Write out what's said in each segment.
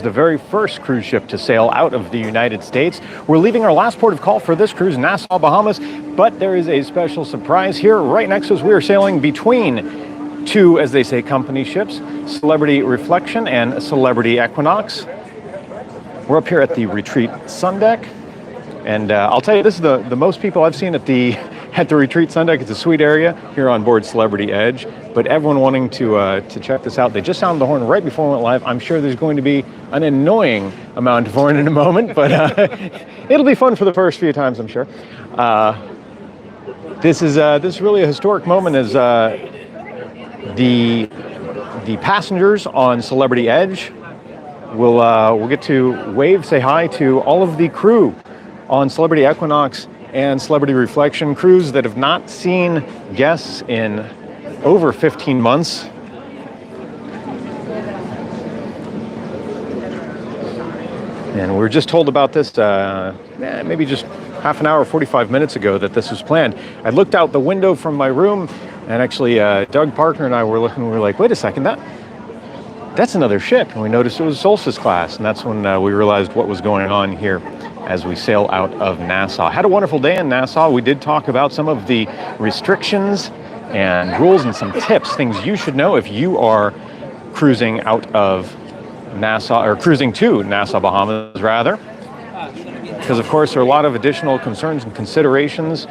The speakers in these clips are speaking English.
The very first cruise ship to sail out of the United States. We're leaving our last port of call for this cruise, Nassau, Bahamas, but there is a special surprise here right next to us. We are sailing between two, as they say, company ships, Celebrity Reflection and Celebrity Equinox. We're up here at the Retreat Sun Deck, and I'll tell you, this is the most people I've seen at the Retreat Sun Deck. It's a sweet area here on board Celebrity Edge, but everyone wanting to check this out. They just sounded the horn right before we went live. I'm sure there's going to be an annoying amount of horn in a moment, but it'll be fun for the first few times, I'm sure. This is really a historic moment as the passengers on Celebrity Edge will get to wave, say hi to all of the crew on Celebrity Equinox and Celebrity Reflection, crews that have not seen guests in over 15 months. And we were just told about this maybe just half an hour, 45 minutes ago that this was planned. I looked out the window from my room, and actually Doug Parker and I were looking, we were like, wait a second, that's another ship. And we noticed it was Solstice class, and that's when we realized what was going on here as we sail out of Nassau. Had a wonderful day in Nassau. We did talk about some of the restrictions and rules and some tips, things you should know if you are cruising out of Nassau, or cruising to Nassau, Bahamas, rather. Because, of course, there are a lot of additional concerns and considerations,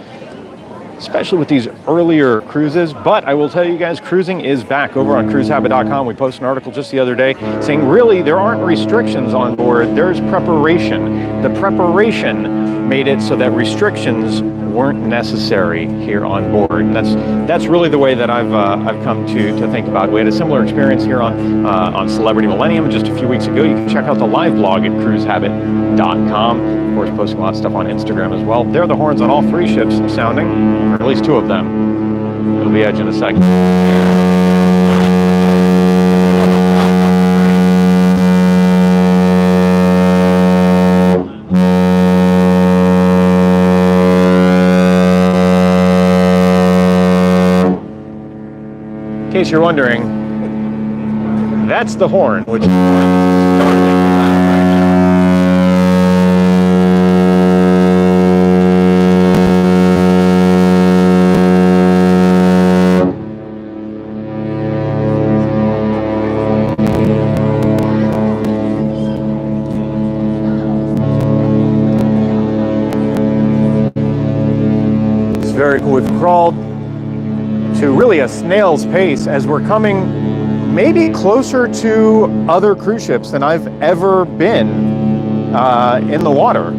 especially with these earlier cruises. But I will tell you guys, cruising is back. Over on cruisehabit.com, we posted an article just the other day saying, really, there aren't restrictions on board. There's preparation. The preparation made it so that restrictions weren't necessary here on board. And that's really the way that I've come to think about it. We had a similar experience here on Celebrity Millennium just a few weeks ago. You can check out the live blog at cruisehabit.com. Of course, posting a lot of stuff on Instagram as well. There are the horns on all three ships sounding, or at least two of them. It'll be Edge in a second. In case you're wondering, that's the horn, which is very cool. We've crawled to really a snail's pace as we're coming maybe closer to other cruise ships than I've ever been in the water.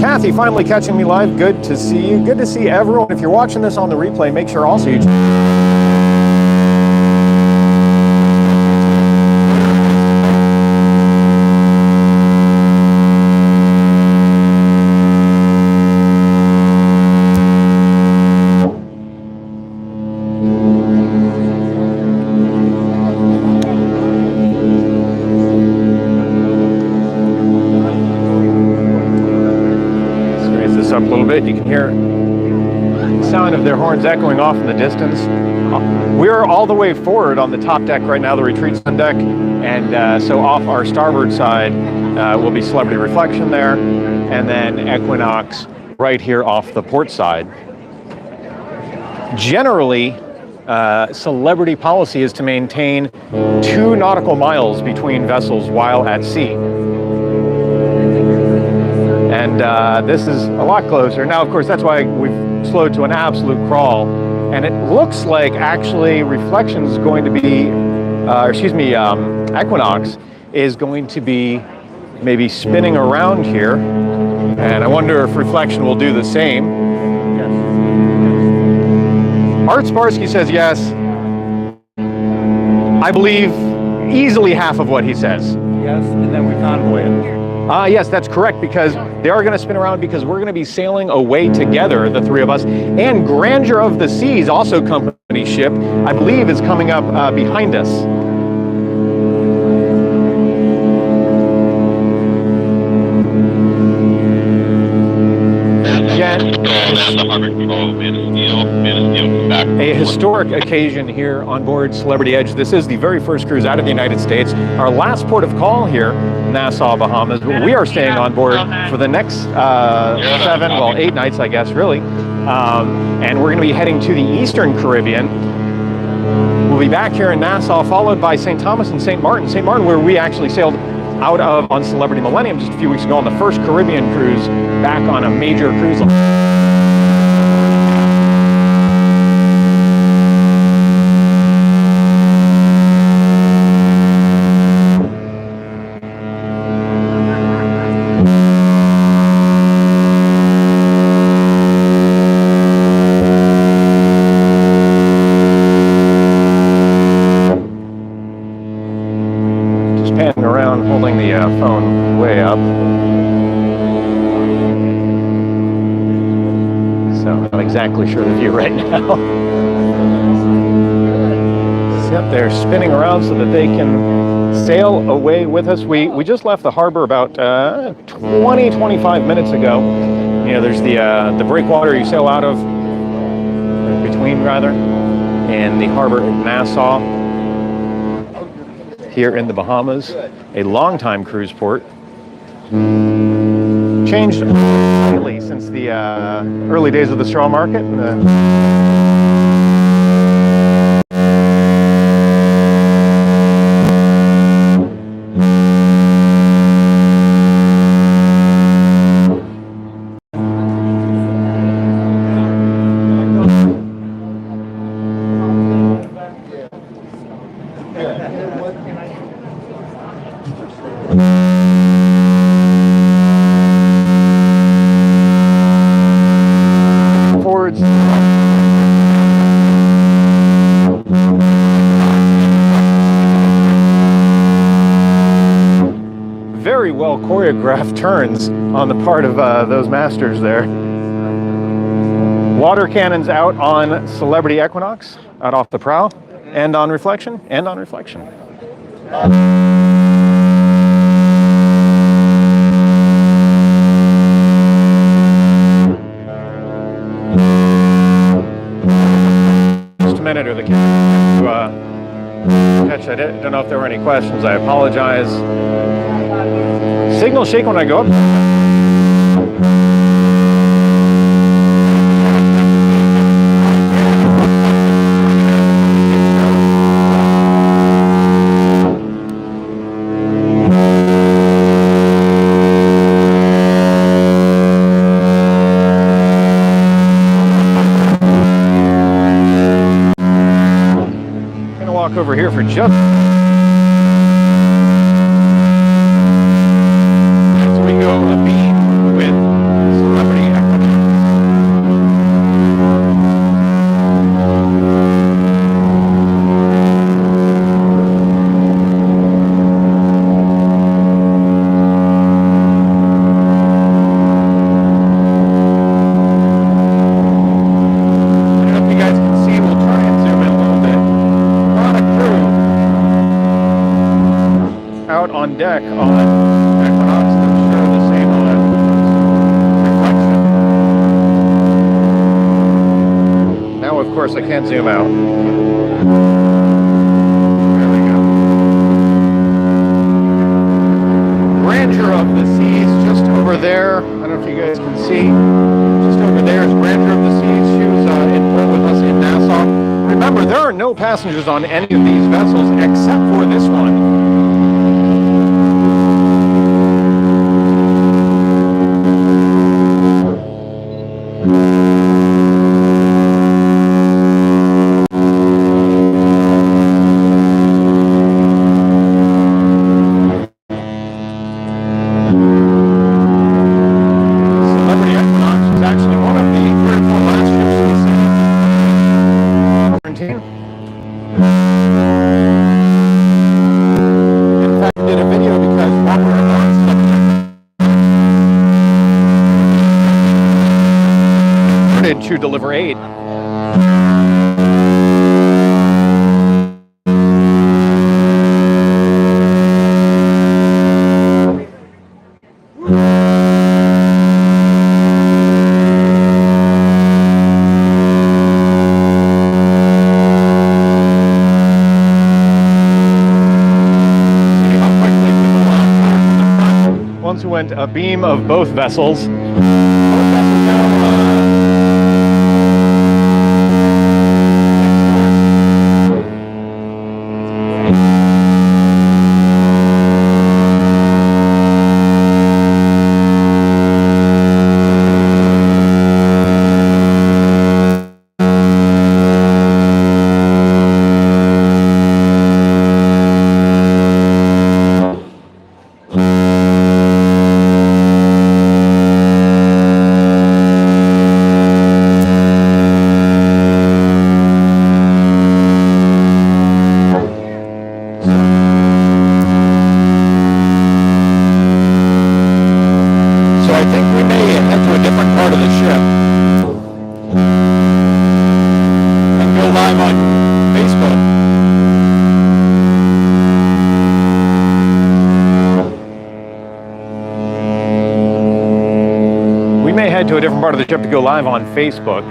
Kathy, finally catching me live. Good to see you. Good to see everyone. If you're watching this on the replay, make sure also you up a little bit. You can hear the sound of their horns echoing off in the distance. We're all the way forward on the top deck right now, the Retreat Sun Deck, and so off our starboard side will be Celebrity Reflection there, and then Equinox right here off the port side. Generally, Celebrity policy is to maintain 2 nautical miles between vessels while at sea. And this is a lot closer. Now, of course, that's why we've slowed to an absolute crawl. And it looks like actually Reflection is going to be, Equinox is going to be maybe spinning around here. And I wonder if Reflection will do the same. Yes. Art Sparsky says yes. I believe easily half of what he says. Yes, and then we convoy it. Yes, that's correct, because they are going to spin around because we're going to be sailing away together, the three of us. And Grandeur of the Seas, also company ship, I believe is coming up behind us. NASA Harbor Control, Man of Steel, come back. a historic occasion here on board Celebrity Edge. This is the very first cruise out of the United States. Our last port of call here, Nassau, Bahamas. But we are staying on board for the next 8 nights, I guess, really. And we're going to be heading to the Eastern Caribbean. We'll be back here in Nassau, followed by St. Thomas and St. Martin. St. Martin, where we actually sailed out of on Celebrity Millennium just a few weeks ago on the first Caribbean cruise back on a major cruise line. Holding the phone way up. So I'm not exactly sure the view right now. Yep, they're spinning around so that they can sail away with us. We just left the harbor about 20-25 minutes ago. You know, there's the breakwater you sail out of, between rather, and the harbor at Nassau, here in the Bahamas, a long-time cruise port. Changed slightly since the early days of the straw market. Very well choreographed turns on the part of those masters there. Water cannons out on Celebrity Equinox, out off the prow, and on Reflection, and on Reflection. Just a minute or the camera to catch. I don't know if there were any questions. I apologize. Signal shake when I go up. I'm gonna walk over here for just on deck on Equinox that show the same on Reflection. Now, of course, I can zoom out. There we go. Grandeur of the seas just over there. I don't know if you guys can see. Just over there is Grandeur of the Seas. She was in port with us in Nassau. Remember, there are no passengers on any of these vessels except for this one. To deliver aid. went abeam of both vessels. Head to a different part of the ship to go live on Facebook.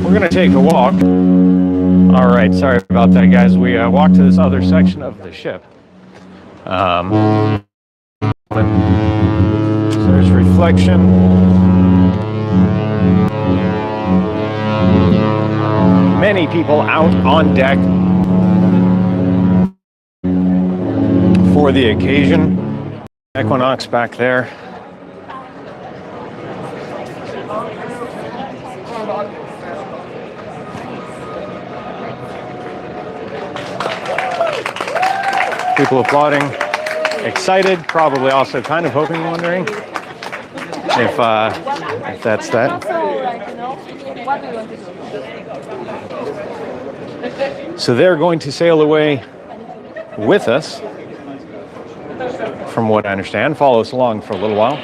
We're gonna take a walk. All right, sorry about that, guys. We walked to this other section of the ship. So there's reflection. Many people out on deck for the occasion. Equinox back there. People applauding. Excited, probably also kind of hoping, wondering if that's that. So they're going to sail away with us, from what I understand. Follow us along for a little while.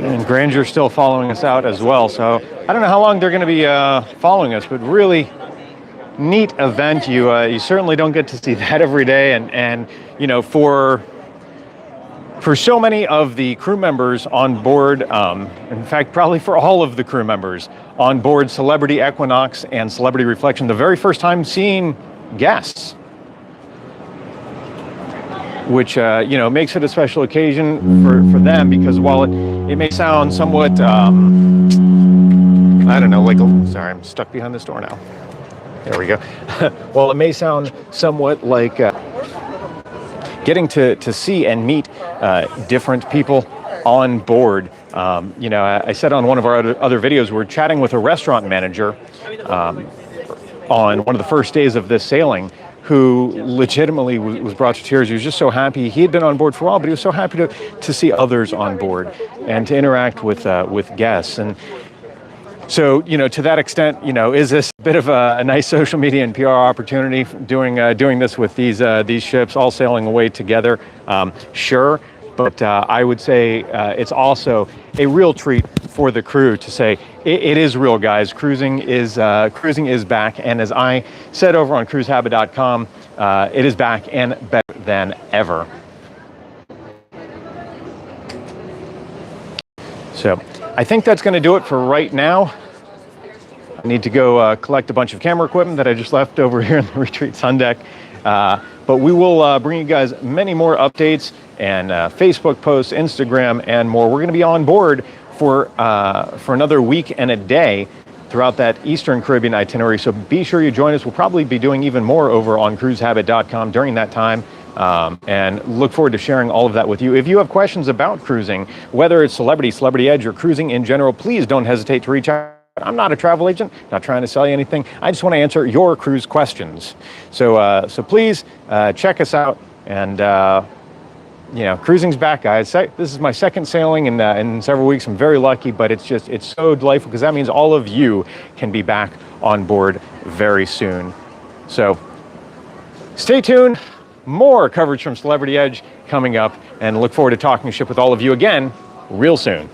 And Grandeur still following us out as well. So I don't know how long they're going to be following us, but really neat event. You certainly don't get to see that every day. And you know, for so many of the crew members on board, in fact, probably for all of the crew members on board Celebrity Equinox and Celebrity Reflection, the very first time seeing guests, which you know, makes it a special occasion for them, because while it may sound somewhat I don't know, like, sorry, I'm stuck behind this door now. There we go. While it may sound somewhat like getting to see and meet different people on board. You know, I said on one of our other videos, we're chatting with a restaurant manager on one of the first days of this sailing, who legitimately was brought to tears. He was just so happy. He had been on board for a while, but he was so happy to see others on board and to interact with guests. And so, you know, to that extent, you know, is this a bit of a nice social media and PR opportunity, doing this with these ships all sailing away together? Sure, but I would say it's also a real treat for the crew to say it is real, guys. Cruising is back, and as I said over on cruisehabit.com, it is back and better than ever. So I think that's going to do it for right now. I need to go collect a bunch of camera equipment that I just left over here in the Retreat Sun Deck. But we will bring you guys many more updates and Facebook posts, Instagram, and more. We're going to be on board for another week and a day throughout that Eastern Caribbean itinerary. So be sure you join us. We'll probably be doing even more over on cruisehabit.com during that time. And look forward to sharing all of that with you. If you have questions about cruising, whether it's Celebrity Edge, or cruising in general, please don't hesitate to reach out. I'm not a travel agent, not trying to sell you anything. I just want to answer your cruise questions. So please check us out. And you know, cruising's back, guys. This is my second sailing in several weeks. I'm very lucky, but it's so delightful, because that means all of you can be back on board very soon. So stay tuned. More coverage from Celebrity Edge coming up, and look forward to talking ship with all of you again real soon.